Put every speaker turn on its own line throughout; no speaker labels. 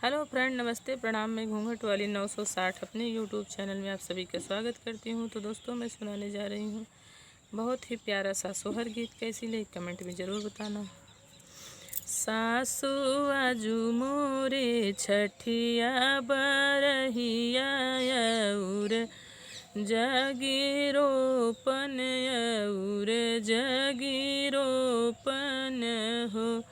Hello friend, नमस्ते, प्रणाम। मैं घूंघट वाली 960 अपने यूट्यूब चैनल में आप सभी का स्वागत करती हूं। तो दोस्तों, मैं सुनाने जा रही हूं बहुत ही प्यारा सा सोहर गीत। कैसी लगी कमेंट में ज़रूर बताना। सासु आजू मोरे छठिया बरहिया और जगीरोपन और जगीरोपन हो।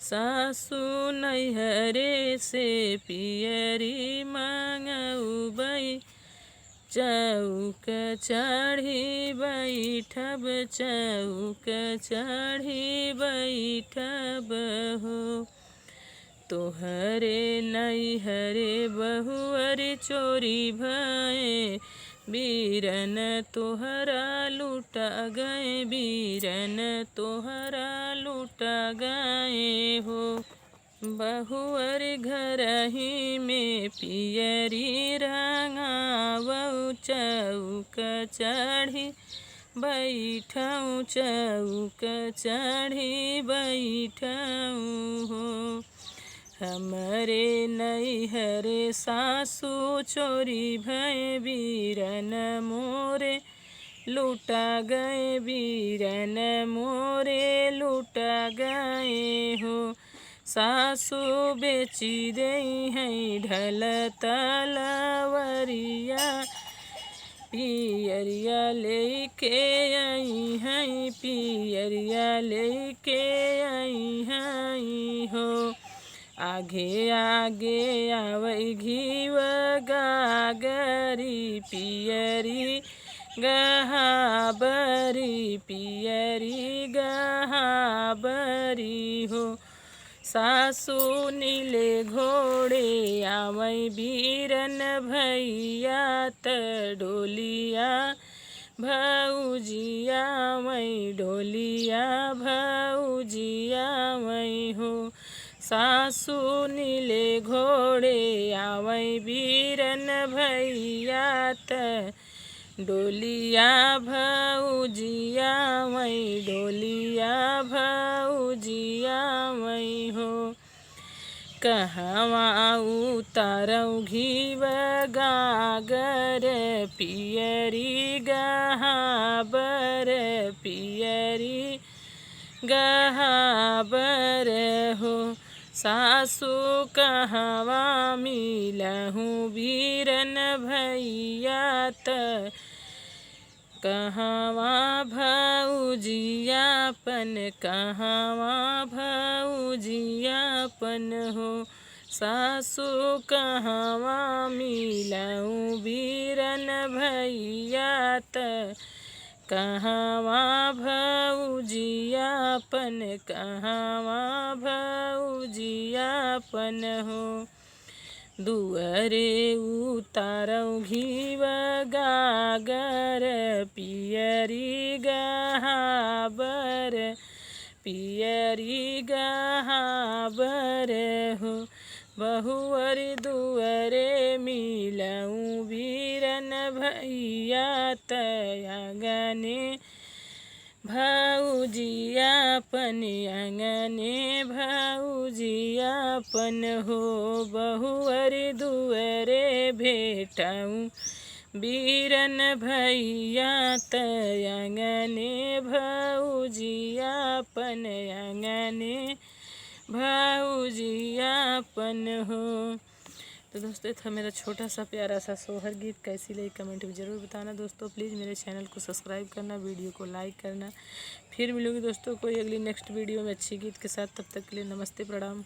सासु नैहरे से पियरी मांगउबई चौक चढ़ी बैठब चौक चढ़ी बैठब हो। तोहरे नैहरे बहुअरी चोरी भये बीरन तोहरा लूटा गए बीरन तोहरा लूटा गए हो। बहुअर घर ही में पियरी रंगावऊ चौक चढ़ी बैठऊ चौक चढ़ी बैठऊ हो। हमरे नैहरे सासु चोरी भय बीरन मोरे लूटा गए बीरन मोरे लूटा गए हो। सासु बेची दई है ढल तलवरिया पियरिया लेके आई हैं पियरिया लेके आई हैं हो। आगे आगे आवई घीव गागरी पियरी गहाबरी पियरी गहाबरी हो। सासु नीले घोड़े आवई बीरन भैया त डोलिया भौजिया वही डोलिया भौजिया वही हो। सासु नीले घोड़े आवई बीरन भैया त डोलिया भौजिया वही डोलिया भौजिया वही हो। कहवा उतारऊ घीव गागर पियरी गहाबर पियरी गहाबर हो। सासु कहवा मिलहूँ बीरन भैया त कहवा भौजियापन कहवा भौजियापन हो। सासु कहवा मिलऊँ बीरन भैया त कहवा भौजियापन कहवा भौजियापन हो। दुअरे उतारऊ घीव गागर पियरी गहाबर पियरी गहाबर हो। बहुअरी दुअरे मिलऊँ बीरन भैया त आंगने भौजियापन आंगने भौजियापन हो। बहुअरी दुअरे भेटऊँ बीरन भैया त आंगने भौजियापन आंगने भौजियापन हो। तो दोस्तों, ये था मेरा छोटा सा प्यारा सा सोहर गीत। कैसी लगी कमेंट में ज़रूर बताना। दोस्तों, प्लीज़ मेरे चैनल को सब्सक्राइब करना, वीडियो को लाइक करना। फिर मिलूंगी दोस्तों कोई अगली नेक्स्ट वीडियो में अच्छी गीत के साथ। तब तक के लिए नमस्ते, प्रणाम।